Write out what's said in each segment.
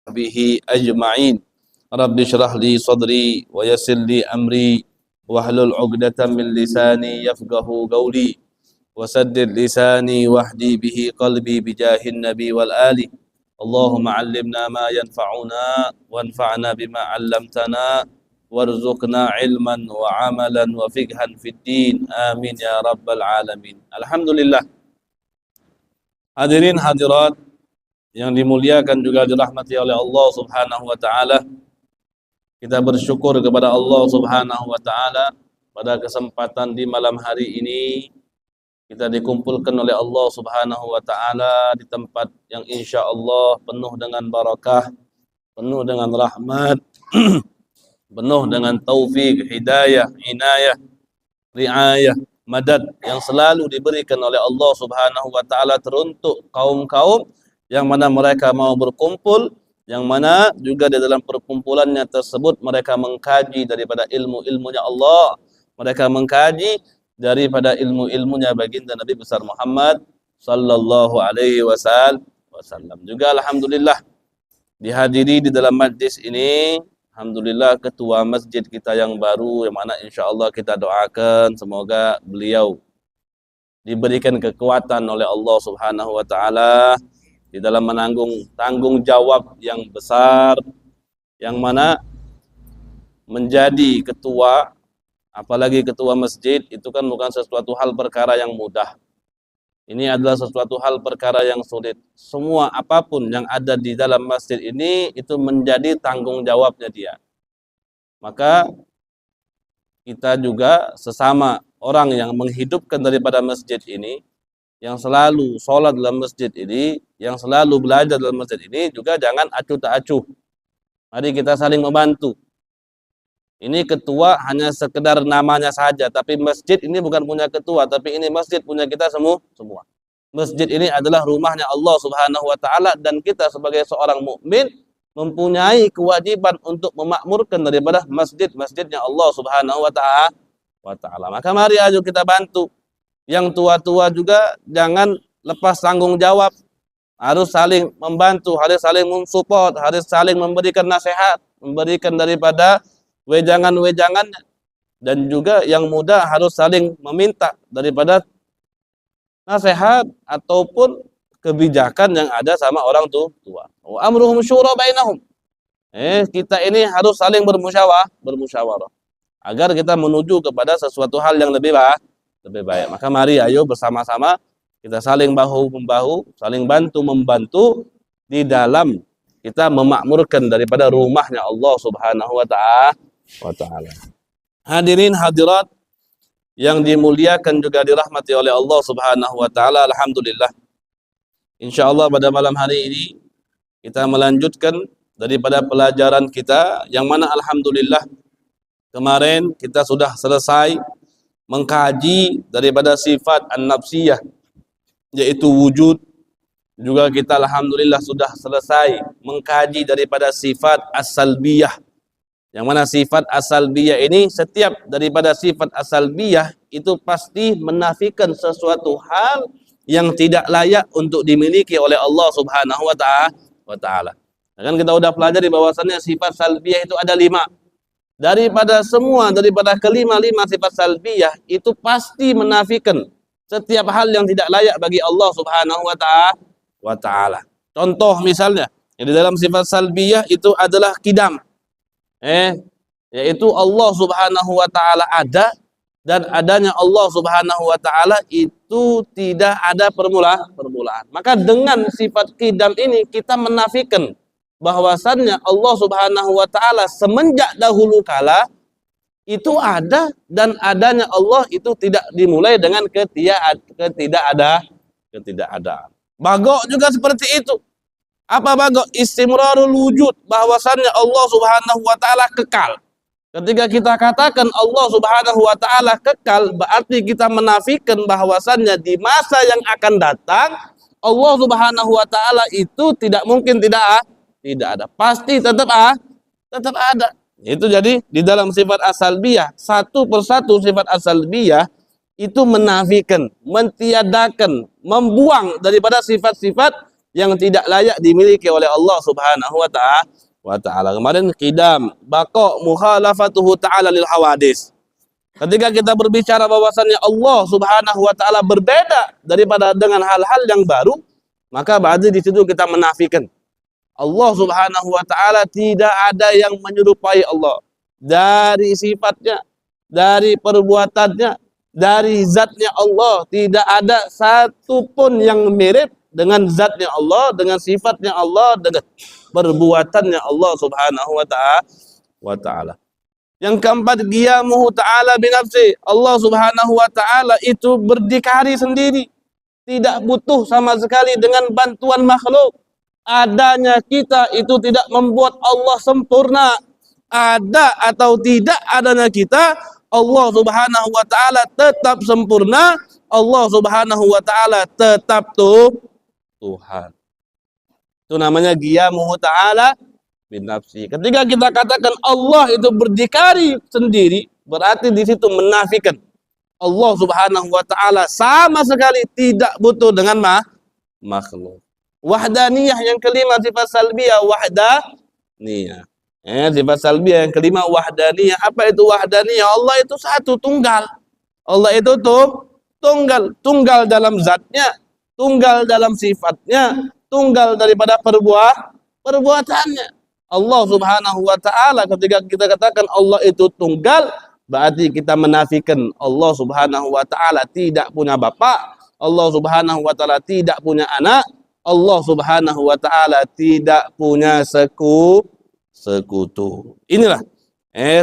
bihi ajma'in. Rabbi shrah li sadri wa yassir li amri wahlul 'uqdatam min lisani yafqahu qawli wasaddid lisani wahdi bihi qalbi bijahin nabi wal ali. Allahumma 'allimna ma yanfa'una wanfa'na bima 'allamtana warzuqna ilman wa 'amalan wa fiqhan fid din. Amin ya rabbal alamin. Alhamdulillah. Hadirin hadirat yang dimuliakan juga dirahmati oleh Allah Subhanahu wa taala. Kita bersyukur kepada Allah Subhanahu wa taala pada kesempatan di malam hari ini kita dikumpulkan oleh Allah Subhanahu wa taala di tempat yang insyaallah penuh dengan barakah, penuh dengan rahmat, penuh dengan taufik, hidayah, inayah, riayah, madad yang selalu diberikan oleh Allah Subhanahu wa taala teruntuk kaum-kaum yang mana mereka mau berkumpul, yang mana juga di dalam perkumpulannya tersebut mereka mengkaji daripada ilmu-ilmunya Allah, mereka mengkaji daripada ilmu-ilmunya baginda Nabi besar Muhammad sallallahu alaihi wasallam. Juga alhamdulillah dihadiri di dalam majlis ini, alhamdulillah ketua masjid kita yang baru, yang mana insyaallah kita doakan semoga beliau diberikan kekuatan oleh Allah Subhanahu wa taala di dalam menanggung tanggung jawab yang besar, yang mana menjadi ketua, apalagi ketua masjid, itu kan bukan sesuatu hal perkara yang mudah. Ini adalah sesuatu hal perkara yang sulit. Semua apapun yang ada di dalam masjid ini itu menjadi tanggung jawabnya dia. Maka kita juga sesama orang yang menghidupkan daripada masjid ini, yang selalu sholat dalam masjid ini, yang selalu belajar dalam masjid ini, juga jangan acuh tak acuh. Mari kita saling membantu. Ini ketua hanya sekedar namanya saja, tapi masjid ini bukan punya ketua, tapi ini masjid punya kita semua. Masjid ini adalah rumahnya Allah Subhanahu wa taala, dan kita sebagai seorang mukmin mempunyai kewajiban untuk memakmurkan daripada masjid-masjidnya Allah Subhanahu wa taala. Maka mari ayo kita bantu. Yang tua-tua juga jangan lepas tanggung jawab, harus saling membantu, harus saling mensupport, harus saling memberikan nasihat, memberikan daripada wejangan-wejangannya, dan juga yang muda harus saling meminta daripada nasihat ataupun kebijakan yang ada sama orang tua. Wa amruhum syura bainahum. Kita ini harus saling bermusyawarah agar kita menuju kepada sesuatu hal yang lebih baik. Maka mari ayo bersama-sama kita saling bahu-membahu, saling bantu-membantu di dalam kita memakmurkan daripada rumahnya Allah Subhanahu wa taala. Hadirin hadirat yang dimuliakan juga dirahmati oleh Allah Subhanahu wa taala, alhamdulillah. Insyaallah pada malam hari ini kita melanjutkan daripada pelajaran kita yang mana alhamdulillah kemarin kita sudah selesai mengkaji daripada sifat an-nafsiyah, yaitu wujud. Juga kita alhamdulillah sudah selesai mengkaji daripada sifat as-salbiyah, yang mana sifat as-salbiyah ini, setiap daripada sifat as-salbiyah itu pasti menafikan sesuatu hal yang tidak layak untuk dimiliki oleh Allah Subhanahu wa taala. Kan kita udah pelajari bahwasannya sifat salbiyah itu ada 5. Daripada kelima-lima sifat salbiyah itu pasti menafikan setiap hal yang tidak layak bagi Allah Subhanahu wa taala. Contoh misalnya, di dalam sifat salbiyah itu adalah qidam. Yaitu Allah Subhanahu wa taala ada, dan adanya Allah Subhanahu wa taala itu tidak ada permulaan. Maka dengan sifat qidam ini kita menafikan bahwasannya Allah Subhanahu wa taala semenjak dahulu kala itu ada, dan adanya Allah itu tidak dimulai dengan ketidakadaan. Bagok juga seperti itu. Apa bagok? Istimrarul wujud, bahwasannya Allah Subhanahu wa taala kekal. Ketika kita katakan Allah Subhanahu wa taala kekal, berarti kita menafikan bahwasannya di masa yang akan datang Allah Subhanahu wa taala itu tidak mungkin tidak ada. Pasti tetap ada. Itu jadi di dalam sifat as-salbiyah, satu persatu sifat as-salbiyah itu menafikan, mentiadakan, membuang daripada sifat-sifat yang tidak layak dimiliki oleh Allah Subhanahu wa ta'ala. Kemarin qidam, baqa, mukhalafatuhu ta'ala lil hawadis. Ketika kita berbicara bahwasannya Allah Subhanahu wa ta'ala berbeda daripada dengan hal-hal yang baru, maka berarti di situ kita menafikan Allah Subhanahu wa ta'ala tidak ada yang menyerupai Allah dari sifatnya, dari perbuatannya, dari zatnya Allah. Tidak ada satu pun yang mirip dengan zatnya Allah, dengan sifatnya Allah, dengan perbuatannya Allah Subhanahu wa ta'ala. Yang keempat, qiyamuhu ta'ala binafsi. Allah Subhanahu wa ta'ala itu berdikari sendiri, tidak butuh sama sekali dengan bantuan makhluk. Adanya kita itu tidak membuat Allah sempurna. Ada atau tidak adanya kita, Allah Subhanahu wa ta'ala tetap sempurna. Allah Subhanahu wa ta'ala tetap Tuhan. Itu namanya qiyamuhu ta'ala binafsi. Ketika kita katakan Allah itu berdikari sendiri, berarti di situ menafikan Allah Subhanahu wa ta'ala sama sekali tidak butuh dengan makhluk. Wahdaniyah yang kelima, sifat salbiyah wahdaniyah. Sifat salbiyah yang kelima wahdaniyah. Apa itu wahdaniyah? Allah itu satu, tunggal. Allah itu tunggal, tunggal dalam zatnya, tunggal dalam sifatnya, tunggal daripada perbuatannya. Allah Subhanahu wa ta'ala, ketika kita katakan Allah itu tunggal, berarti kita menafikan Allah Subhanahu wa ta'ala tidak punya bapak, Allah Subhanahu wa ta'ala tidak punya anak, Allah Subhanahu wa ta'ala tidak punya sekutu. Inilah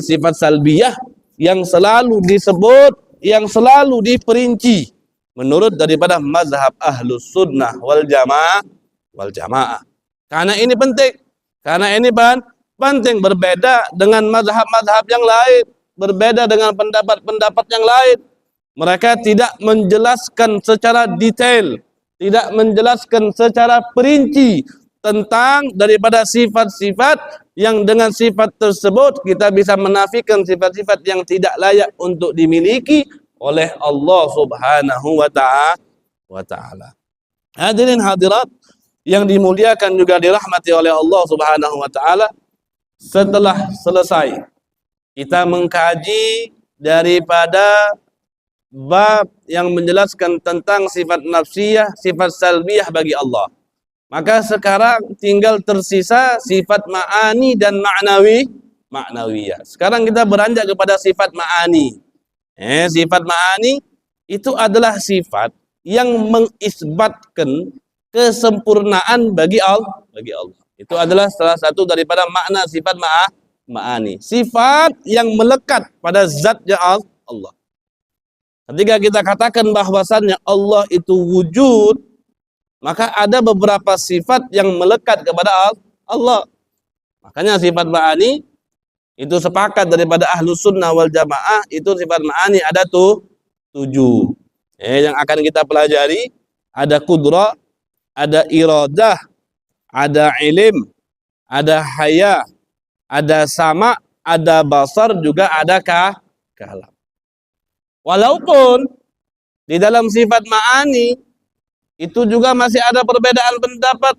sifat salbiyah yang selalu disebut, yang selalu diperinci menurut daripada mazhab Ahlus Sunnah wal Jamaah. Karena ini penting. Karena ini penting, berbeda dengan mazhab-mazhab yang lain, berbeda dengan pendapat-pendapat yang lain. Mereka tidak menjelaskan secara detail, tidak menjelaskan secara perinci tentang daripada sifat-sifat yang dengan sifat tersebut kita bisa menafikan sifat-sifat yang tidak layak untuk dimiliki oleh Allah Subhanahu wa ta'ala. Hadirin hadirat yang dimuliakan juga dirahmati oleh Allah Subhanahu wa ta'ala, setelah selesai kita mengkaji daripada bab yang menjelaskan tentang sifat nafsiyah, sifat salbiyah bagi Allah, maka sekarang tinggal tersisa sifat ma'ani dan ma'nawiyah. Sekarang kita beranjak kepada sifat ma'ani. Sifat ma'ani itu adalah sifat yang mengisbatkan kesempurnaan bagi Allah. Itu adalah salah satu daripada makna sifat ma'ani. Sifat yang melekat pada zatnya Allah. Ketika kita katakan bahwasannya Allah itu wujud, maka ada beberapa sifat yang melekat kepada Allah. Makanya sifat ma'ani itu sepakat daripada Ahlus Sunnah wal Jamaah, itu sifat ma'ani ada 7. Yang akan kita pelajari ada kudrah, ada iradah, ada ilim, ada haya, ada sama, ada basar, juga ada kalam. Walaupun di dalam sifat ma'ani itu juga masih ada perbedaan pendapat.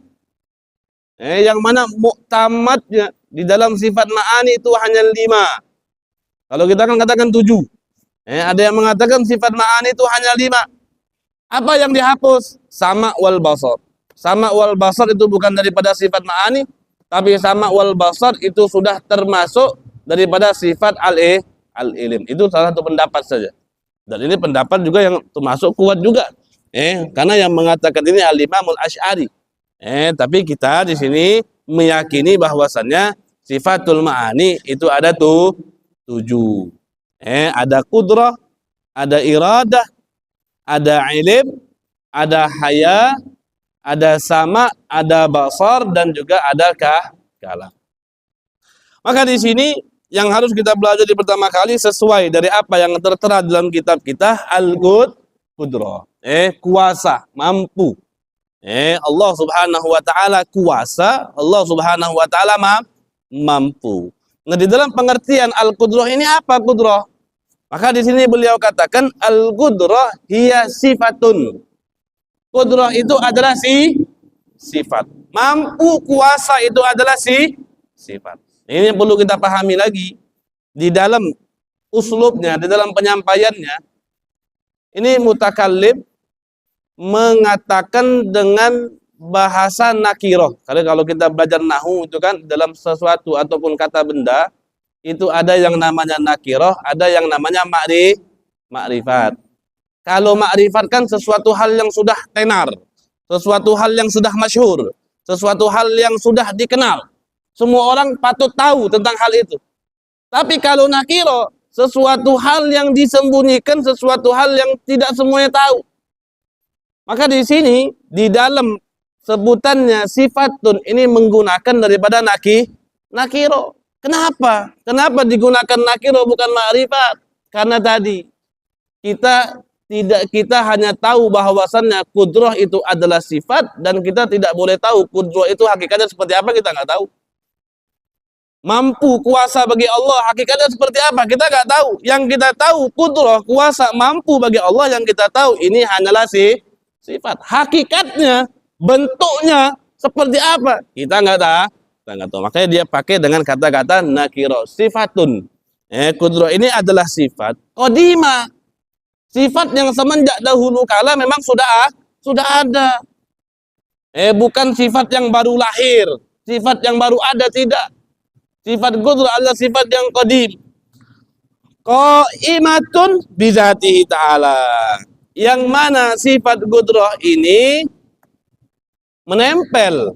Yang mana muktamadnya di dalam sifat ma'ani itu hanya 5. Kalau kita kan katakan 7. Ada yang mengatakan sifat ma'ani itu hanya 5. Apa yang dihapus? Sama wal basar. Sama wal basar itu bukan daripada sifat ma'ani, tapi sama wal basar itu sudah termasuk daripada sifat al-ilim. Itu salah satu pendapat saja. Dan ini pendapat juga yang termasuk kuat juga. Karena yang mengatakan ini al-Imamul Asy'ari. Tapi kita di sini meyakini bahwasannya sifatul ma'ani itu ada 7. Ada kudrah, ada iradah, ada ilim, ada haya, ada sama, ada basar, dan juga ada kalam. Maka di sini yang harus kita belajar di pertama kali sesuai dari apa yang tertera dalam kitab kita, al-qudrah, kuasa, mampu. Allah Subhanahu wa ta'ala kuasa, Allah Subhanahu wa ta'ala mampu. Nah, di dalam pengertian al-qudrah ini apa qudrah? Maka di sini beliau katakan al-qudrah hiya sifatun. Qudrah itu adalah sifat. Mampu, kuasa itu adalah sifat. Ini yang perlu kita pahami lagi. Di dalam uslubnya, di dalam penyampaiannya, ini mutakallim mengatakan dengan bahasa nakiroh. Kalau kita belajar nahu itu kan dalam sesuatu ataupun kata benda itu ada yang namanya nakiroh, ada yang namanya makrifat. Kalau makrifat kan sesuatu hal yang sudah tenar, sesuatu hal yang sudah masyhur, sesuatu hal yang sudah dikenal. Semua orang patut tahu tentang hal itu. Tapi kalau nakiro, sesuatu hal yang disembunyikan, sesuatu hal yang tidak semuanya tahu. Maka di sini, di dalam sebutannya sifatun, ini menggunakan daripada nakiro. Kenapa? Kenapa digunakan nakiro bukan ma'rifat? Karena tadi, kita hanya tahu bahwasannya kudrah itu adalah sifat, dan kita tidak boleh tahu kudrah itu hakikatnya seperti apa, kita nggak tahu. Mampu, kuasa bagi Allah, hakikatnya seperti apa? Kita nggak tahu. Yang kita tahu, kudrah, kuasa, mampu bagi Allah, yang kita tahu, ini hanyalah sifat. Hakikatnya, bentuknya, seperti apa? Kita nggak tahu. Makanya dia pakai dengan kata-kata nakiro, sifatun. Kudrah ini adalah sifat. Qadimah. Sifat yang semenjak dahulu kala memang sudah ada. Bukan sifat yang baru lahir. Sifat yang baru ada, tidak. Sifat kudrah adalah sifat yang qadim. Qaimatun bizatihi ta'ala. Yang mana sifat kudrah ini menempel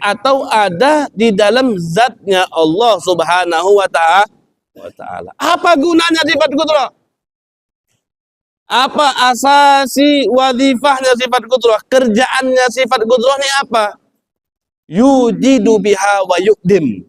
atau ada di dalam zatnya Allah Subhanahu wa ta'ala. Apa gunanya sifat kudrah? Apa asasi wadifahnya sifat kudrah? Kerjaannya sifat kudrah ini apa? Yujidu biha wa yuqdim.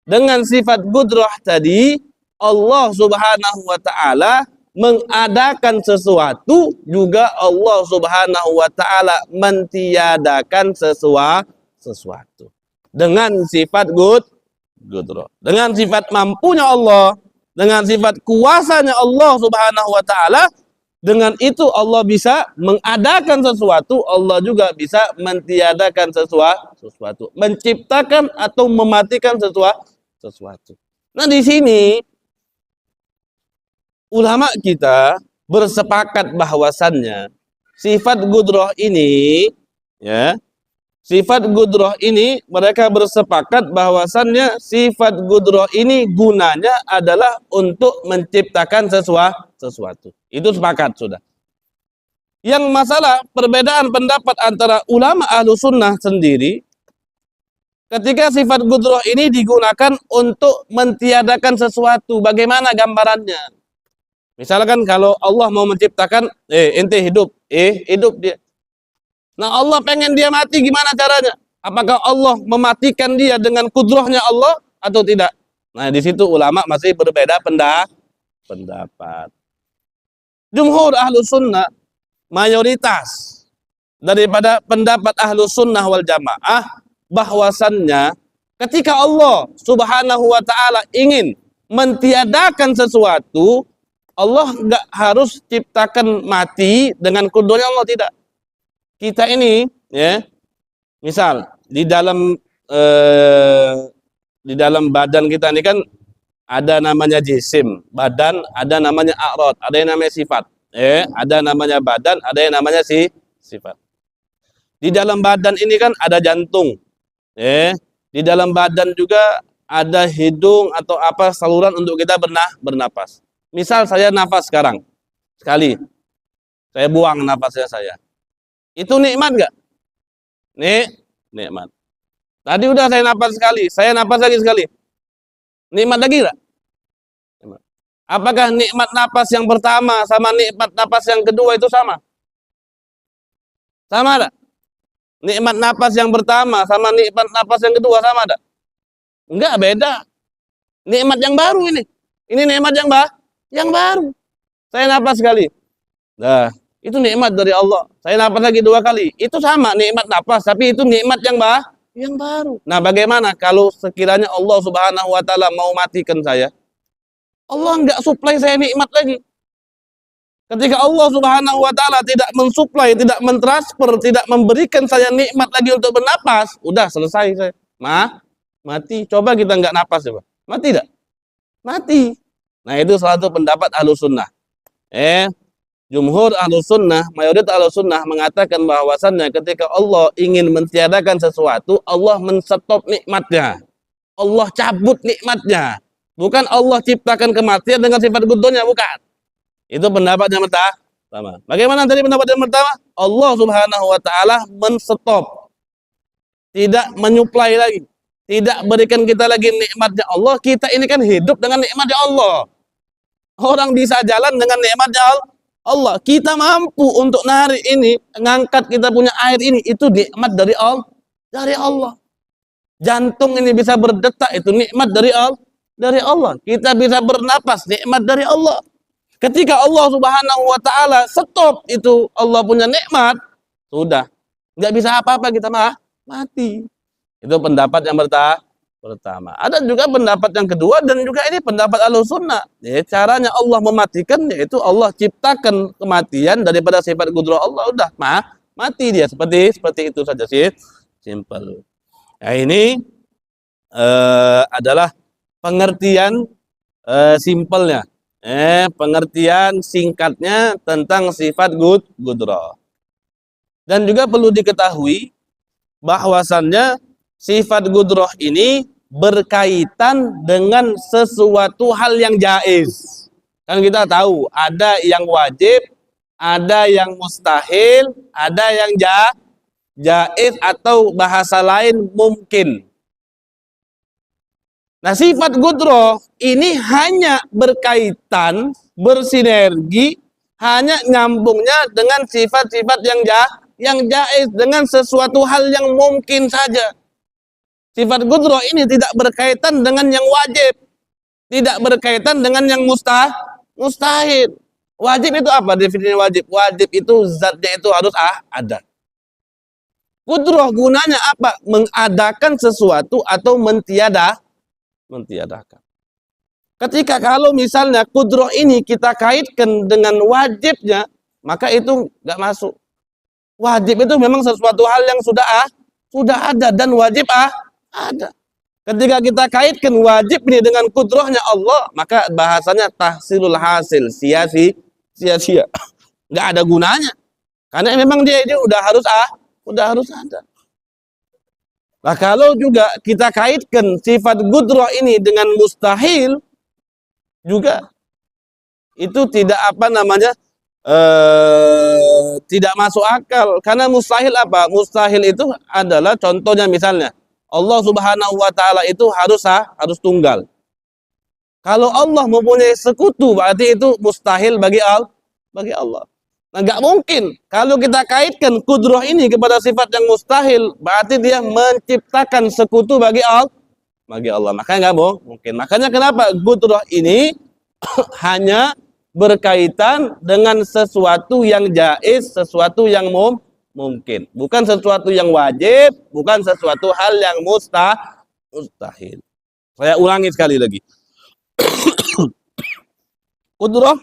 Dengan sifat kudrah tadi, Allah Subhanahu wa ta'ala mengadakan sesuatu, juga Allah Subhanahu wa ta'ala mentiadakan sesuatu. Dengan sifat kudrah. Dengan sifat mampunya Allah, dengan sifat kuasanya Allah Subhanahu wa ta'ala, dengan itu Allah bisa mengadakan sesuatu, Allah juga bisa mentiadakan sesuatu, menciptakan atau mematikan sesuatu. Nah, di sini ulama kita bersepakat bahwasannya sifat kudrah ini, sifat kudrah ini mereka bersepakat bahwasannya sifat kudrah ini gunanya adalah untuk menciptakan sesuatu. Itu sepakat sudah. Yang masalah perbedaan pendapat antara ulama ahlu sunnah sendiri, ketika sifat kudrah ini digunakan untuk mentiadakan sesuatu, bagaimana gambarannya? Misalkan kalau Allah mau menciptakan, ente hidup, hidup dia. Nah, Allah pengen dia mati, gimana caranya? Apakah Allah mematikan dia dengan kudrahnya Allah atau tidak? Nah, di situ ulama masih berbeda pendapat. Jumhur ahlu sunnah, mayoritas daripada pendapat ahlu sunnah wal jamaah, bahwasannya ketika Allah Subhanahu wa ta'ala ingin mentiadakan sesuatu, Allah nggak harus ciptakan mati dengan kudrahnya Allah, tidak. Kita ini, misal di dalam badan kita ini kan ada namanya jisim, badan, ada namanya a'rad, ada yang namanya sifat. Ada namanya badan, ada yang namanya sifat. Di dalam badan ini kan ada jantung. Di dalam badan juga ada hidung atau apa saluran untuk kita bernapas. Misal saya nafas sekarang, sekali. Saya buang nafasnya saya. Itu nikmat nggak? Nikmat. Tadi udah saya nafas sekali, saya nafas lagi sekali. Nikmat lagi nggak? Apakah nikmat nafas yang pertama sama nikmat nafas yang kedua itu sama? Sama nggak? Nikmat nafas yang pertama sama nikmat nafas yang kedua sama nggak? Enggak, beda. Nikmat yang baru ini. Ini nikmat yang baru. Saya nafas sekali. Nah, itu nikmat dari Allah. Saya nafas lagi 2 kali. Itu sama nikmat nafas, tapi itu nikmat yang baru. Nah, bagaimana kalau sekiranya Allah Subhanahu wa ta'ala mau matikan saya? Allah enggak supply saya nikmat lagi. Ketika Allah Subhanahu wa taala tidak mensuplai, tidak mentransfer, tidak memberikan saya nikmat lagi untuk bernapas, udah selesai saya. Mati. Coba kita nggak napas coba. Mati tidak? Mati. Nah, itu salah satu pendapat Ahlus Sunnah. Jumhur Ahlus Sunnah, mayoritas Ahlus Sunnah mengatakan bahwasannya ketika Allah ingin mentiadakan sesuatu, Allah menstop nikmatnya. Allah cabut nikmatnya. Bukan Allah ciptakan kematian dengan sifat gudonya, bukan. Itu pendapat yang pertama. Bagaimana tadi pendapat yang pertama? Allah Subhanahu wa taala menstop. Tidak menyuplai lagi. Tidak berikan kita lagi nikmatnya Allah. Kita ini kan hidup dengan nikmatnya Allah. Orang bisa jalan dengan nikmatnya Allah. Kita mampu untuk narik ini, ngangkat kita punya air ini, itu nikmat dari Allah. Dari Allah. Jantung ini bisa berdetak, itu nikmat dari Allah. Kita bisa bernapas, nikmat dari Allah. Ketika Allah Subhanahu wa taala stop itu Allah punya nikmat, sudah nggak bisa apa-apa, kita mati. Itu pendapat yang pertama. Ada juga pendapat yang kedua dan juga ini pendapat Ahlus Sunnah. Caranya Allah mematikan yaitu Allah ciptakan kematian daripada sifat qudrah Allah, udah mati dia, seperti itu saja sih. Simple. Nah, ini adalah pengertian simpelnya. Pengertian singkatnya tentang sifat qudrah. Dan juga perlu diketahui bahwasannya sifat qudrah ini berkaitan dengan sesuatu hal yang jaiz. Kan kita tahu ada yang wajib, ada yang mustahil, ada yang jaiz atau bahasa lain mungkin. Nah, sifat qudrah ini hanya berkaitan, bersinergi, hanya nyambungnya dengan sifat-sifat yang jaiz, dengan sesuatu hal yang mungkin saja. Sifat qudrah ini tidak berkaitan dengan yang wajib, tidak berkaitan dengan yang mustahil. Wajib itu apa definisinya wajib? Wajib itu zatnya itu harus ada. Qudrah gunanya apa? Mengadakan sesuatu atau mentiadakan. Ketika kalau misalnya qudrah ini kita kaitkan dengan wajibnya, maka itu nggak masuk. Wajib itu memang sesuatu hal yang sudah ada dan wajib ada. Ketika kita kaitkan wajib ini dengan qudrahnya Allah, maka bahasanya tahsilul hasil, sia-sia. Nggak ada gunanya. Karena memang dia ini udah harus ada. Nah, kalau juga kita kaitkan sifat qudrah ini dengan mustahil, juga itu tidak tidak masuk akal. Karena mustahil apa? Mustahil itu adalah contohnya misalnya Allah Subhanahu wa taala itu harus tunggal. Kalau Allah mempunyai sekutu, berarti itu mustahil bagi Allah. Nah, nggak mungkin. Kalau kita kaitkan qudrah ini kepada sifat yang mustahil, berarti dia menciptakan sekutu bagi Allah. Makanya nggak mungkin. Makanya kenapa qudrah ini hanya berkaitan dengan sesuatu yang jaiz, sesuatu yang mungkin. Bukan sesuatu yang wajib, bukan sesuatu hal yang mustahil. Saya ulangi sekali lagi. Qudrah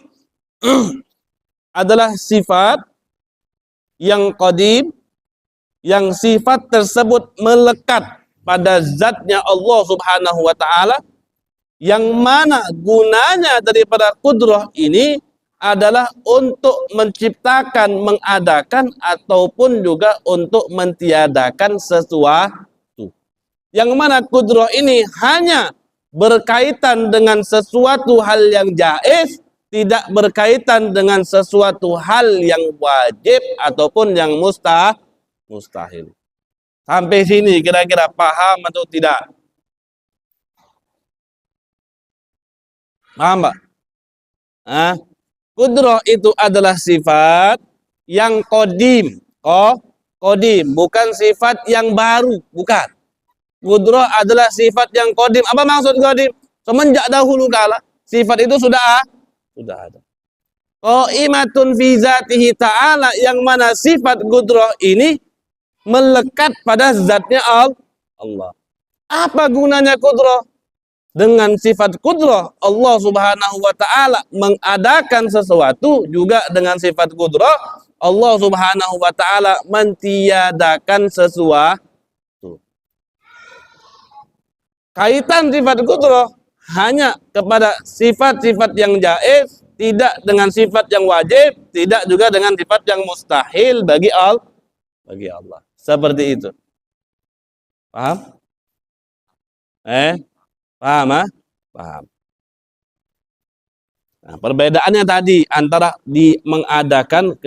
adalah sifat yang qadim, yang sifat tersebut melekat pada zatnya Allah Subhanahu wa taala, yang mana gunanya daripada qudrah ini adalah untuk menciptakan, mengadakan ataupun juga untuk mentiadakan sesuatu. Yang mana qudrah ini hanya berkaitan dengan sesuatu hal yang jaiz, tidak berkaitan dengan sesuatu hal yang wajib ataupun yang mustahil. Sampai sini kira-kira paham atau tidak? Paham, Pak? Qudrah itu adalah sifat yang qadim. Qadim, bukan sifat yang baru, bukan. Qudrah adalah sifat yang qadim. Apa maksud qadim? Semenjak dahulu kala sifat itu sudah ada. Qaimatun fi zatihi ta'ala, yang mana sifat qudrah ini melekat pada zatnya Allah. Apa gunanya qudrah? Dengan sifat kudrah, Allah Subhanahu wa taala mengadakan sesuatu, juga dengan sifat kudrah Allah Subhanahu wa taala mentiadakan sesuatu. Kaitan sifat kudrah hanya kepada sifat-sifat yang jaiz, tidak dengan sifat yang wajib, tidak juga dengan sifat yang mustahil bagi Allah. Seperti itu. Paham? Paham, ah? Paham. Nah, perbedaannya tadi antara mengadakan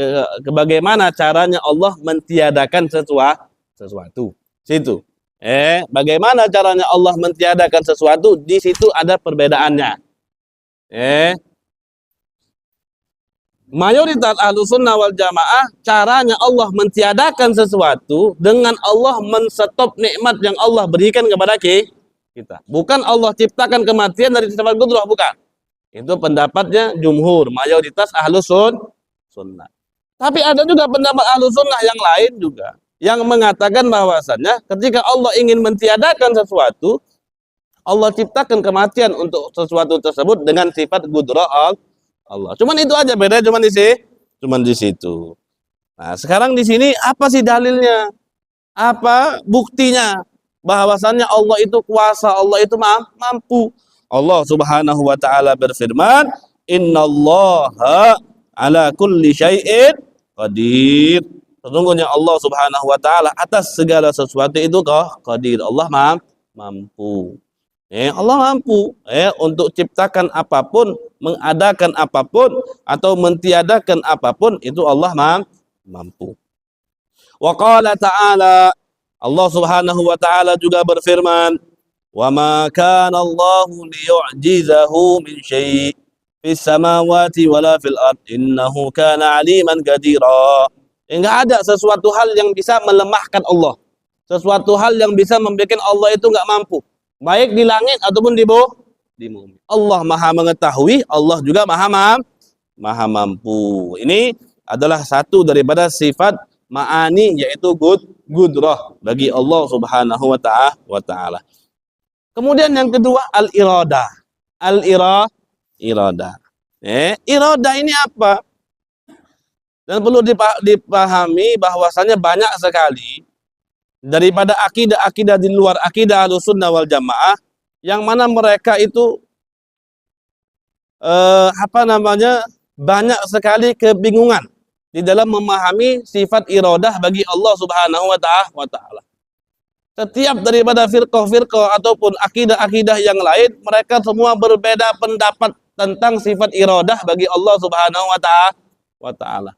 bagaimana caranya Allah mentiadakan sesuatu. Situ. Bagaimana caranya Allah mentiadakan sesuatu, di situ ada perbedaannya. Mayoritas Ahlussunnah wal Jamaah, caranya Allah mentiadakan sesuatu dengan Allah menstop nikmat yang Allah berikan kepada kita. Bukan Allah ciptakan kematian dari sifat kudrah, bukan. Itu pendapatnya jumhur, mayoritas Ahlussunnah. Tapi ada juga pendapat Ahlussunnah yang lain juga, yang mengatakan bahwasannya ketika Allah ingin mentiadakan sesuatu, Allah ciptakan kematian untuk sesuatu tersebut dengan sifat kudrah Allah. Cuman itu aja, beda cuman di situ. Nah, sekarang di sini apa sih dalilnya? Apa buktinya bahwasannya Allah itu kuasa, Allah itu mampu? Allah Subhanahu wa taala berfirman, "Innallaha ala kulli syai'in qadir." Sesungguhnya Allah Subhanahu wa taala atas segala sesuatu itu qadir. Allah mampu. Allah mampu untuk ciptakan apapun, mengadakan apapun, atau mentiadakan apapun, itu Allah mampu. Wa qala ta'ala, Allah Subhanahu wa taala juga berfirman, "Wa ma kana Allahu liyu'jizahu min syai' fis samawati wala fil ard, innahu kana 'aliman qadira." Enggak ada sesuatu hal yang bisa melemahkan Allah. Sesuatu hal yang bisa membuat Allah itu enggak mampu, baik di langit ataupun di bumi. Allah Maha mengetahui, Allah juga Maha mampu. Ini adalah satu daripada sifat ma'ani, yaitu gudrah bagi Allah Subhanahu wa taala. Kemudian yang kedua, al-iradah. Iradah. Iradah ini apa? Dan perlu dipahami bahwasanya banyak sekali daripada akidah-akidah di luar akidah Ahlussunnah wal Jamaah yang mana mereka itu banyak sekali kebingungan di dalam memahami sifat iradah bagi Allah Subhanahu wa taala. Setiap daripada firqah-firqah ataupun akidah-akidah yang lain, mereka semua berbeda pendapat tentang sifat iradah bagi Allah Subhanahu wa taala.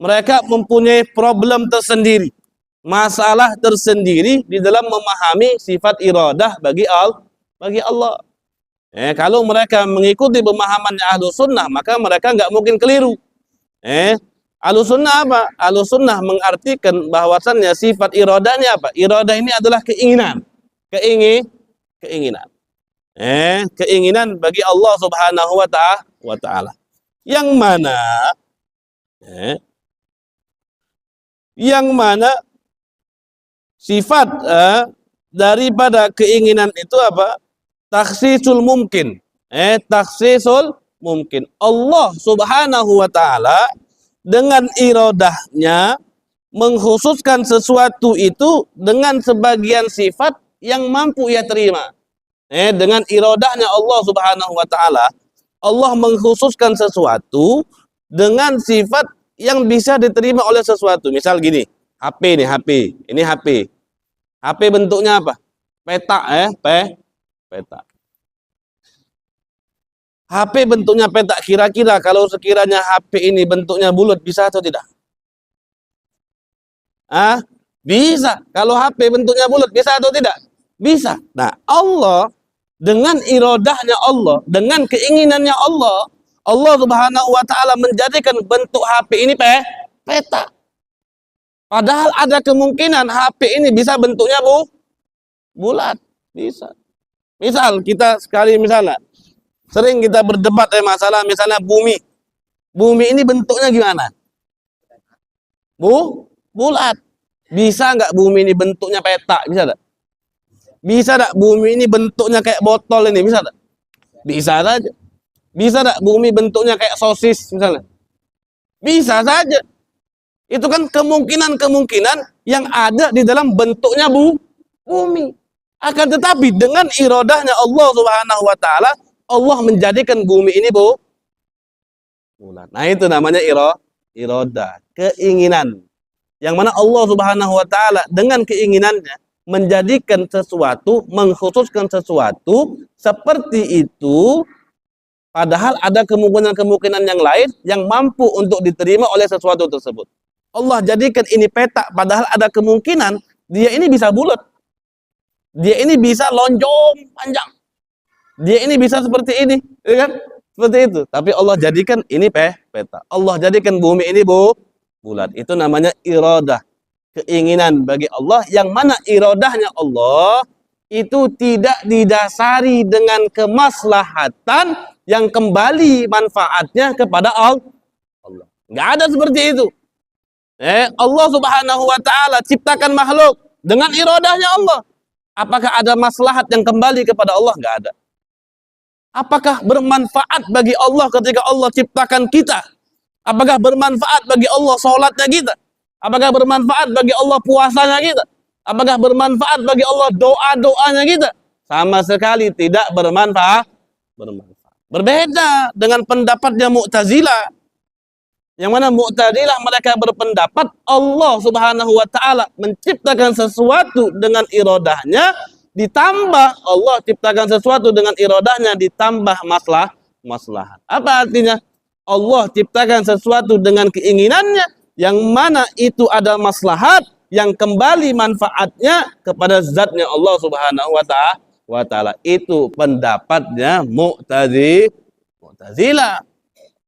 Mereka mempunyai problem tersendiri, masalah tersendiri di dalam memahami sifat iradah bagi Allah. Kalau mereka mengikuti pemahamannya Ahlussunnah, maka mereka nggak mungkin keliru. Ahlussunnah apa? Ahlussunnah mengartikan bahwasannya sifat iradahnya apa? Iradah ini adalah keinginan. Keinginan bagi Allah Subhanahu wa taala. Yang mana sifat daripada keinginan itu apa? Takhsisul mumkin. Takhsisul mumkin. Allah Subhanahu wa taala dengan iradahnya mengkhususkan sesuatu itu dengan sebagian sifat yang mampu ia terima. Dengan iradahnya Allah Subhanahu wa taala, Allah mengkhususkan sesuatu dengan sifat yang bisa diterima oleh sesuatu. Misal gini, HP nih, HP. Ini HP. HP bentuknya apa? Peta, peta. HP bentuknya peta. Kira-kira kalau sekiranya HP ini bentuknya bulat, bisa atau tidak? Bisa. Kalau HP bentuknya bulat, bisa atau tidak? Bisa. Nah, Allah dengan iradahnya Allah, dengan keinginannya Allah, Allah Subhanahu wa taala menjadikan bentuk HP ini peta. Padahal ada kemungkinan HP ini bisa bentuknya bulat, bisa. Misal kita sering kita berdebat masalah misalnya bumi. Bumi ini bentuknya gimana? Bulat. Bisa nggak bumi ini bentuknya peta? Bisa nggak? Bisa tak bumi ini bentuknya kayak botol ini? Bisa tak? Bisa saja. Bisa tak bumi bentuknya kayak sosis misalnya? Bisa saja. Itu kan kemungkinan-kemungkinan yang ada di dalam bentuknya bumi. Akan tetapi dengan iradahnya Allah Subhanahu wa taala, Allah menjadikan bumi ini bulat. Nah, itu namanya iradah, keinginan. Yang mana Allah Subhanahu wa taala dengan keinginannya menjadikan sesuatu, mengkhususkan sesuatu seperti itu, padahal ada kemungkinan-kemungkinan yang lain yang mampu untuk diterima oleh sesuatu tersebut. Allah jadikan ini petak, padahal ada kemungkinan dia ini bisa bulat. Dia ini bisa lonjong panjang. Dia ini bisa seperti ini, ya kan? Seperti itu. Tapi Allah jadikan ini peta. Allah jadikan bumi ini bulat. Itu namanya iradah, keinginan bagi Allah, yang mana iradahnya Allah itu tidak didasari dengan kemaslahatan yang kembali manfaatnya kepada Allah. Nggak ada seperti itu. Allah Subhanahu wa taala ciptakan makhluk dengan iradahnya Allah. Apakah ada maslahat yang kembali kepada Allah? Nggak ada. Apakah bermanfaat bagi Allah ketika Allah ciptakan kita? Apakah bermanfaat bagi Allah sholatnya kita? Apakah bermanfaat bagi Allah puasanya kita? Apakah bermanfaat bagi Allah doa-doanya kita? Sama sekali tidak bermanfaat. Berbeda dengan pendapatnya Mu'tazilah. Yang mana Mu'tazilah mereka berpendapat Allah Subhanahu wa taala menciptakan sesuatu dengan iradahnya, ditambah Allah ciptakan sesuatu dengan iradahnya ditambah maslahat. Apa artinya? Allah ciptakan sesuatu dengan keinginannya, yang mana itu ada maslahat yang kembali manfaatnya kepada zatnya Allah Subhanahu wa taala. Itu pendapatnya Mu'tazilah.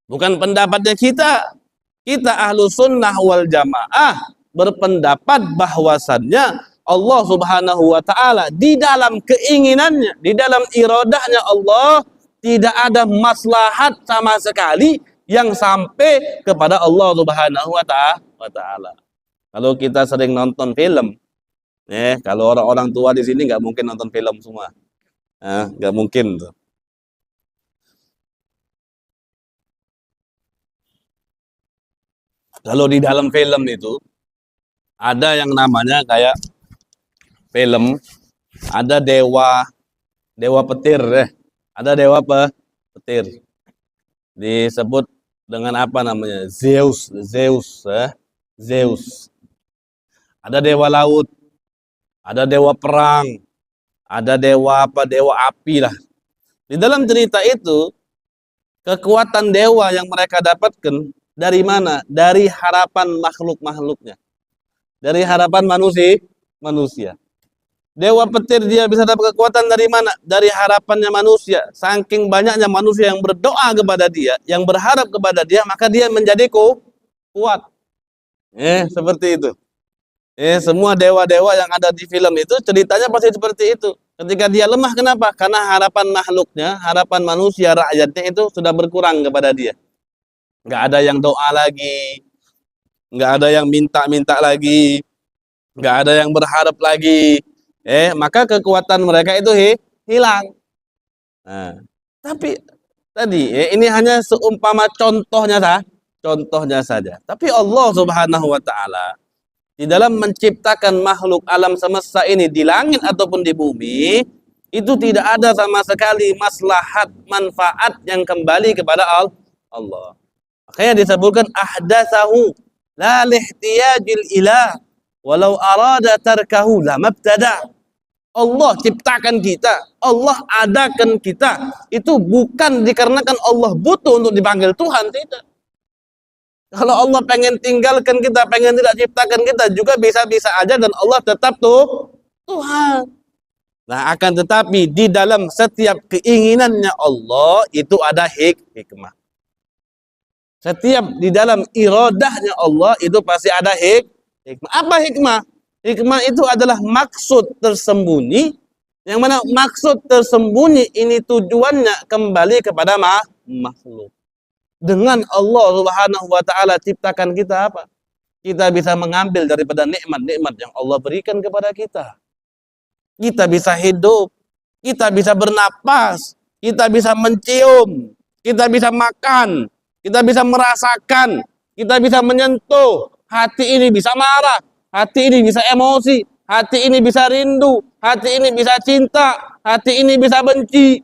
Bukan pendapatnya kita. Kita ahlu sunnah wal jamaah berpendapat bahwasannya Allah Subhanahu wa taala di dalam keinginannya, di dalam iradahnya Allah tidak ada maslahat sama sekali yang sampai kepada Allah Subhanahu wa taala. Kalau kita sering nonton film, kalau orang-orang tua di sini nggak mungkin nonton film semua, nggak mungkin tuh. Kalau di dalam film itu ada yang namanya kayak film, ada dewa petir, ada dewa petir. Disebut dengan apa namanya? Zeus. Ada dewa laut, ada dewa perang, ada dewa api lah. Di dalam cerita itu, kekuatan dewa yang mereka dapatkan dari mana? Dari harapan makhluk-makhluknya. Dari harapan manusia. Dewa petir dia bisa dapat kekuatan dari mana? Dari harapannya manusia. Saking banyaknya manusia yang berdoa kepada dia, yang berharap kepada dia, maka dia menjadi kuat. Seperti itu. Semua dewa-dewa yang ada di film itu ceritanya pasti seperti itu. Ketika dia lemah, kenapa? Karena harapan makhluknya, harapan manusia, rakyatnya itu sudah berkurang kepada dia. Nggak ada yang doa lagi, nggak ada yang minta-minta lagi, nggak ada yang berharap lagi. Maka kekuatan mereka itu hilang. Nah, tapi tadi ini hanya seumpama contohnya saja. Tapi Allah Subhanahu wa taala di dalam menciptakan makhluk alam semesta ini di langit ataupun di bumi, itu tidak ada sama sekali maslahat, manfaat yang kembali kepada Allah. Makanya disebutkan ahdatsahu la lihtiyajil ilah walau arada tarkahu la mabtada. Allah ciptakan kita, Allah adakan kita, itu bukan dikarenakan Allah butuh untuk dipanggil Tuhan, tidak. Kalau Allah pengen tinggalkan kita, pengen tidak ciptakan kita, juga bisa-bisa aja dan Allah tetap Tuhan. Nah, akan tetapi di dalam setiap keinginannya Allah itu ada hikmah. Setiap di dalam iradahnya Allah itu pasti ada hikmah. Apa hikmah? Hikmah itu adalah maksud tersembunyi, yang mana maksud tersembunyi ini tujuannya kembali kepada makhluk. Dengan Allah Subhanahu wa taala ciptakan kita apa? Kita bisa mengambil daripada nikmat-nikmat yang Allah berikan kepada kita. kita bisa hidup, kita bisa bernapas, kita bisa mencium, kita bisa makan, kita bisa merasakan, kita bisa menyentuh. Hati ini bisa marah, hati ini bisa emosi, hati ini bisa rindu, hati ini bisa cinta, hati ini bisa benci.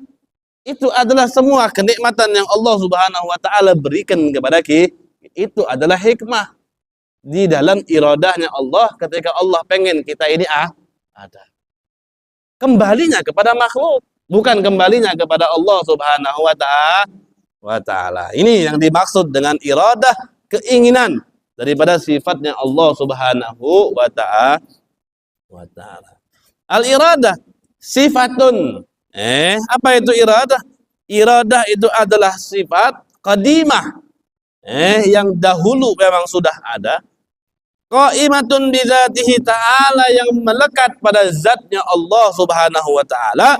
Itu adalah semua kenikmatan yang Allah Subhanahu wa taala berikan kepada kita. Itu adalah hikmah di dalam iradahnya Allah ketika Allah pengen kita ini ada. Kembalinya kepada makhluk, bukan kembalinya kepada Allah Subhanahu wa taala. Ini yang dimaksud dengan iradah, keinginan daripada sifatnya Allah Subhanahu wa taala. Al-iradah sifatun. Apa itu iradah? Iradah itu adalah sifat qadimah. Yang dahulu memang sudah ada. Qaimatun bidzatihi ta'ala, yang melekat pada zatnya Allah Subhanahu wa taala,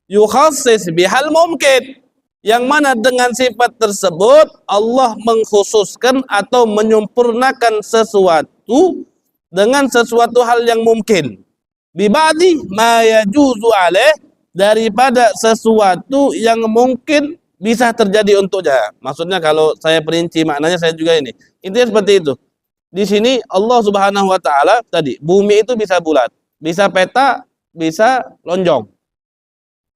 yukhassis bihal mumkin, yang mana dengan sifat tersebut Allah mengkhususkan atau menyempurnakan sesuatu dengan sesuatu hal yang mungkin. Bibadi ma yajuzu alaih, daripada sesuatu yang mungkin bisa terjadi untuknya. Maksudnya kalau saya perinci maknanya saya juga ini. Intinya seperti itu. Di sini Allah Subhanahu wa taala tadi, bumi itu bisa bulat, bisa peta, bisa lonjong.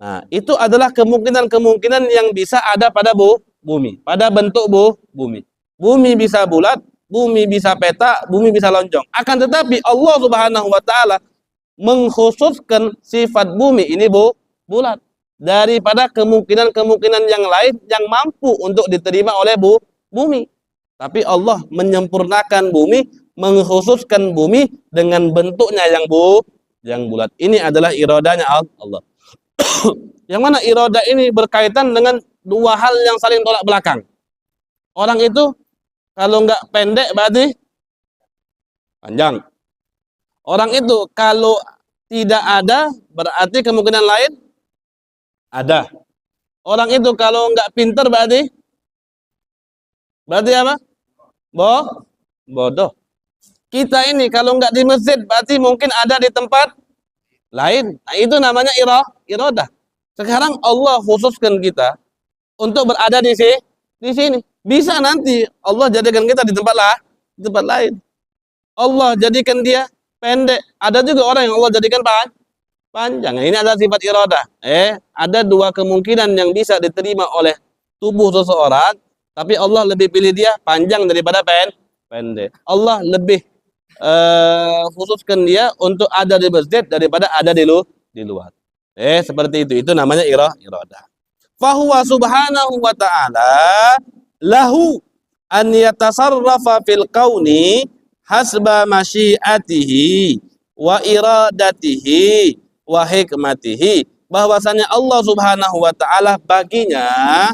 Nah, itu adalah kemungkinan-kemungkinan yang bisa ada pada bumi, pada bentuk bumi. Bumi bisa bulat, bumi bisa peta, bumi bisa lonjong. Akan tetapi Allah Subhanahu wa taala mengkhususkan sifat bumi ini bulat daripada kemungkinan-kemungkinan yang lain yang mampu untuk diterima oleh bumi. Tapi Allah menyempurnakan bumi, mengkhususkan bumi dengan bentuknya yang bulat. Ini adalah iradanya Allah. Yang mana iradah ini berkaitan dengan dua hal yang saling tolak belakang. Orang itu kalau nggak pendek berarti panjang. Orang itu kalau tidak ada berarti kemungkinan lain ada. Orang itu kalau nggak pinter berarti apa? Bodoh. Kita ini kalau nggak di masjid berarti mungkin ada di tempat lain. Nah, itu namanya iradah. Sekarang Allah khususkan kita untuk berada di sini. Bisa nanti Allah jadikan kita di tempat lain. Allah jadikan dia pendek. Ada juga orang yang Allah jadikan panjang. Ini adalah sifat iradah. Ada dua kemungkinan yang bisa diterima oleh tubuh seseorang, tapi Allah lebih pilih dia panjang daripada pendek. Allah lebih khususkan dia untuk ada di masjid daripada ada di luar. Seperti itu. Itu namanya iradah. Fahuwa subhanahu wa ta'ala lahu an yatasarrafa fil kauni hasba masyiatihi wa iradatihi wa hikmatihi. Bahwasanya Allah Subhanahu wa taala baginya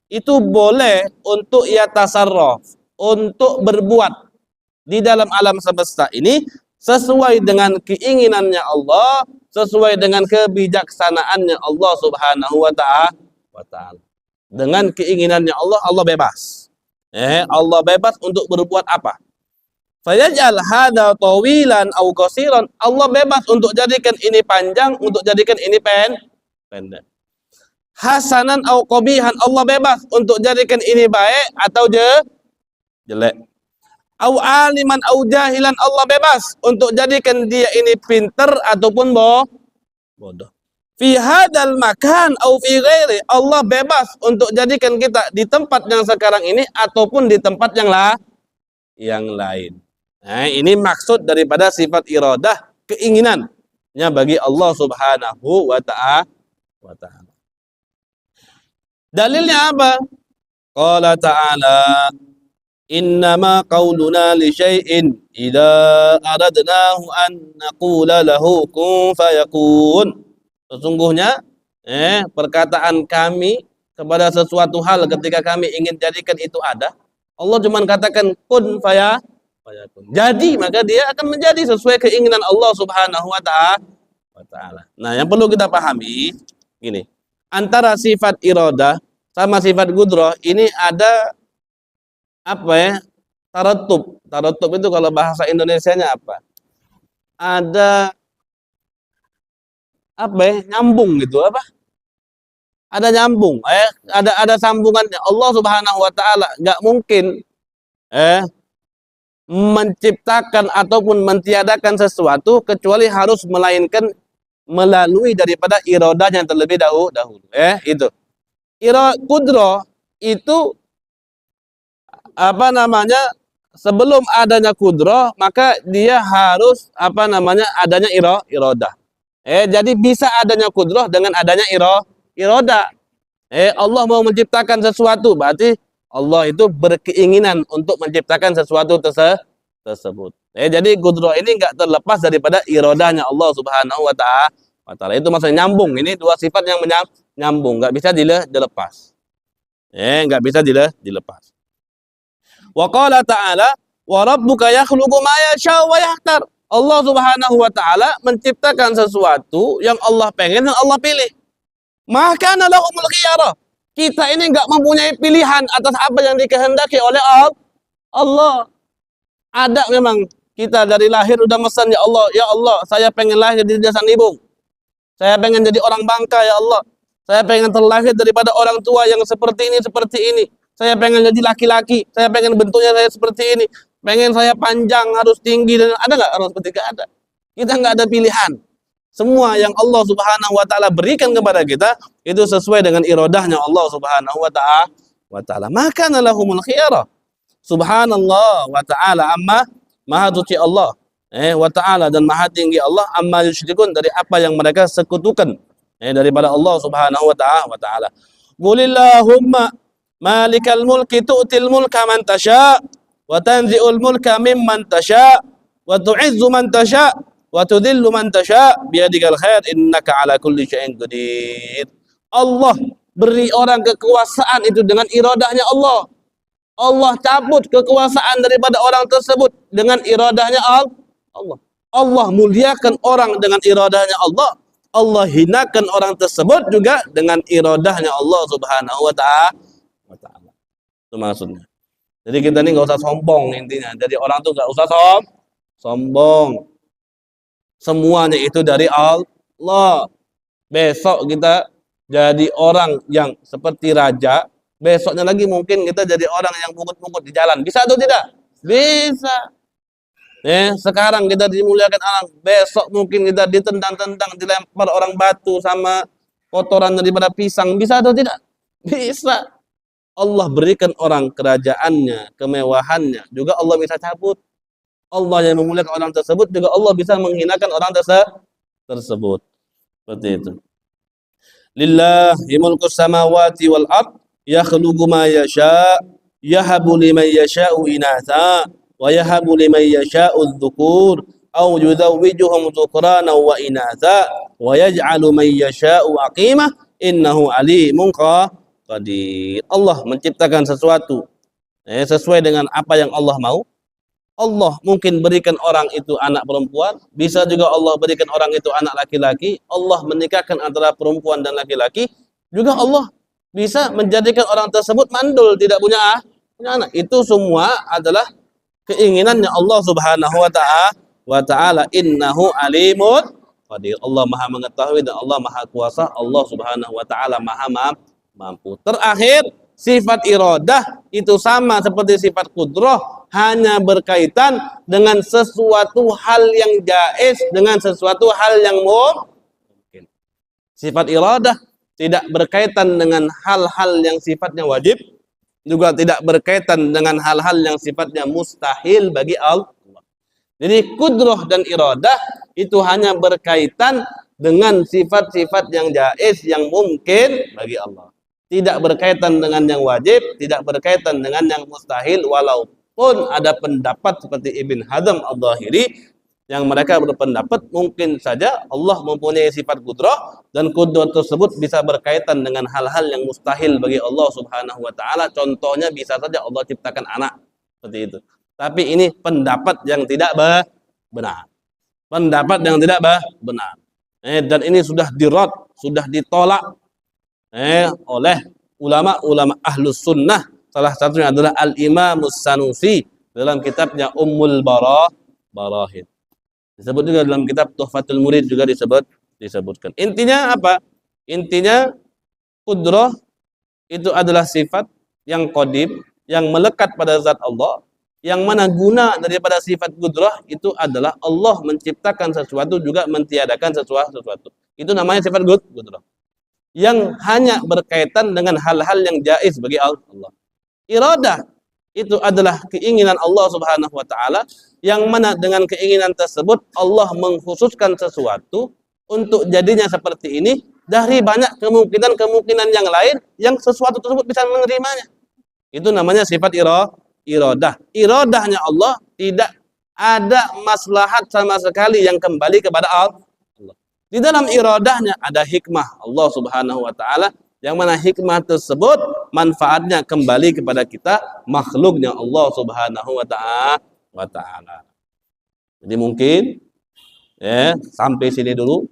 itu boleh untuk yatasarraf, untuk berbuat di dalam alam semesta ini sesuai dengan keinginannya Allah, sesuai dengan kebijaksanaannya Allah Subhanahu wa taala. Dengan keinginannya Allah, Allah bebas. Allah bebas untuk berbuat apa? Fayaj'al hadza tawilan aw qasiran. Allah bebas untuk jadikan ini panjang, untuk jadikan ini pendek. Hasanan aw qabihan. Allah bebas untuk jadikan ini baik atau jelek. Aw aliman aw jahilan. Allah bebas untuk jadikan dia ini pintar ataupun bodoh. Fi hadzal makan aw fi ghairi. Allah bebas untuk jadikan kita di tempat yang sekarang ini ataupun di tempat yang lain. Nah, ini maksud daripada sifat iradah, keinginannya bagi Allah Subhanahu wa ta'ala. Dalilnya apa? Qala ta'ala, innama qauluna li syai'in idza aradnahu an naqula lahu kun fayakun. Sesungguhnya perkataan kami kepada sesuatu hal ketika kami ingin jadikan itu ada, Allah cuma katakan kun fayakun. Jadi maka dia akan menjadi sesuai keinginan Allah Subhanahu wa ta'ala. Nah, yang perlu kita pahami gini, antara sifat iradah sama sifat qudrah ini ada apa ya? Taratub. Taratub itu kalau bahasa Indonesianya apa? Ada apa ya, nyambung gitu apa? Ada nyambung, ada sambungannya. Allah Subhanahu wa taala nggak mungkin menciptakan ataupun mentiadakan sesuatu kecuali harus melainkan melalui daripada iradahnya terlebih dahulu. Itu. Kudroh itu apa namanya, sebelum adanya kudroh maka dia harus apa namanya adanya irodah. Jadi bisa adanya kudroh dengan adanya irodah. Allah mau menciptakan sesuatu berarti Allah itu berkeinginan untuk menciptakan sesuatu tersebut. Jadi kudroh ini enggak terlepas daripada irodahnya Allah Subhanahu wa taala. Itu maksudnya nyambung. Ini dua sifat yang nyambung, enggak bisa dilepas. Enggak bisa dilepas. Wa qala ta'ala wa rabbuka yakhluqu ma yasha wa yahtar. Allah Subhanahu wa taala menciptakan sesuatu yang Allah pengen dan Allah pilih. Maka lahumul khiyarah. Kita ini enggak mempunyai pilihan atas apa yang dikehendaki oleh Allah. Ada memang kita dari lahir udah mesen, ya Allah, saya pengen lahir di dasar ibu. Saya pengen jadi orang bangka, ya Allah. Saya pengen terlahir daripada orang tua yang seperti ini. Saya pengen jadi laki-laki. Saya pengen bentuknya saya seperti ini. Pengen saya panjang, harus tinggi. Dan ada nggak orang seperti itu? Ada. Kita nggak ada pilihan. Semua yang Allah Subhanahu wa taala berikan kepada kita itu sesuai dengan iradahnya Allah Subhanahu wa taala. Maka lahumul khiyarah. Subhanallah wa ta'ala amma, maha suci Allah wa ta'ala dan maha tinggi Allah, amma yusyrikun, dari apa yang mereka sekutukan daripada Allah Subhanahu wa ta'ala. Qulillahumma malikal mulki tu'til mulka man tasha wa tanzi'ul mulka mimman tasha wa tu'izzu man tasha wa tudhillu man tasha biyadikal khair innaka ala kulli syai'in qadir. Allah beri orang kekuasaan itu dengan iradahnya Allah. Allah cabut kekuasaan daripada orang tersebut dengan iradahnya Allah. Allah muliakan orang dengan iradahnya Allah. Allah hinakan orang tersebut juga dengan iradahnya Allah Subhanahu wa ta'ala. Itu maksudnya. Jadi kita ini nggak usah sombong intinya. Jadi orang tuh nggak usah sombong. Semuanya itu dari Allah. Besok kita jadi orang yang seperti raja. Besoknya lagi mungkin kita jadi orang yang mungut-mungut di jalan. Bisa atau tidak? Bisa. Sekarang kita dimuliakan orang. Besok mungkin kita ditendang-tendang, dilempar orang batu sama kotoran daripada pisang. Bisa atau tidak? Bisa. Allah berikan orang kerajaannya, kemewahannya. Juga Allah bisa cabut. Allah yang memuliakan orang tersebut. Juga Allah bisa menghinakan orang tersebut. Seperti itu. Lillahi mulkus samawati wal ard. Yakhluqu ma yasha, yahabu liman yasha'u inatha wa yahabu liman yasha'u adh-dhukur aw yuzawwijuhum dhukrana wa inatha wa yaj'alu man yasha'u aqimah innahu alimun qadir. Allah menciptakan sesuatu sesuai dengan apa yang Allah mau. Allah mungkin berikan orang itu anak perempuan, bisa juga Allah berikan orang itu anak laki-laki. Allah menikahkan antara perempuan dan laki-laki. Juga Allah bisa menjadikan orang tersebut mandul, tidak punya anak. Itu semua adalah keinginannya Allah Subhanahu wa ta'ala. Innahu alimun qadir. Allah maha mengetahui dan Allah maha kuasa. Allah Subhanahu wa ta'ala maha mampu. Terakhir, sifat iradah itu sama seperti sifat kudrah, hanya berkaitan dengan sesuatu hal yang jaiz, dengan sesuatu hal yang mungkin. Sifat iradah tidak berkaitan dengan hal-hal yang sifatnya wajib, juga tidak berkaitan dengan hal-hal yang sifatnya mustahil bagi Allah. Jadi kudrah dan iradah itu hanya berkaitan dengan sifat-sifat yang jaiz, yang mungkin bagi Allah. Tidak berkaitan dengan yang wajib, tidak berkaitan dengan yang mustahil, walaupun ada pendapat seperti Ibn Hazm al-Zahiri yang mereka berpendapat mungkin saja Allah mempunyai sifat kudrah dan kudrah tersebut bisa berkaitan dengan hal-hal yang mustahil bagi Allah Subhanahu wa ta'ala. Contohnya bisa saja Allah ciptakan anak, seperti itu. Tapi ini pendapat yang tidak benar. Pendapat yang tidak benar. Dan ini sudah dirad, sudah ditolak oleh ulama-ulama ahlus sunnah. Salah satunya adalah Al-Imamus Sanusi dalam kitabnya Ummul Barahid. Disebut juga dalam kitab Tuhfatul Murid juga disebut disebutkan. Intinya apa? Intinya qudrah itu adalah sifat yang qadim, yang melekat pada zat Allah, yang mana guna daripada sifat qudrah itu adalah Allah menciptakan sesuatu juga mentiadakan sesuatu. Itu namanya sifat qudrah. Yang hanya berkaitan dengan hal-hal yang jaiz bagi Allah. Iradah itu adalah keinginan Allah Subhanahu wa taala, yang mana dengan keinginan tersebut Allah mengkhususkan sesuatu untuk jadinya seperti ini dari banyak kemungkinan yang lain yang sesuatu tersebut bisa menerimanya. Itu namanya sifat iradah. Iradahnya Allah tidak ada maslahat sama sekali yang kembali kepada Allah. Di dalam iradahnya ada hikmah Allah Subhanahu wa taala, yang mana hikmah tersebut manfaatnya kembali kepada kita, makhluknya Allah Subhanahu wa taala. Jadi mungkin sampai sini dulu,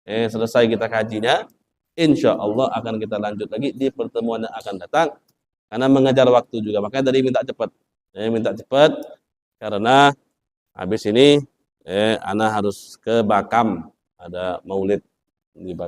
selesai kita kajinya. Insya Allah akan kita lanjut lagi di pertemuan yang akan datang, karena mengejar waktu juga, makanya tadi minta cepat karena habis ini ana harus ke Bakam, ada maulid di Bakam.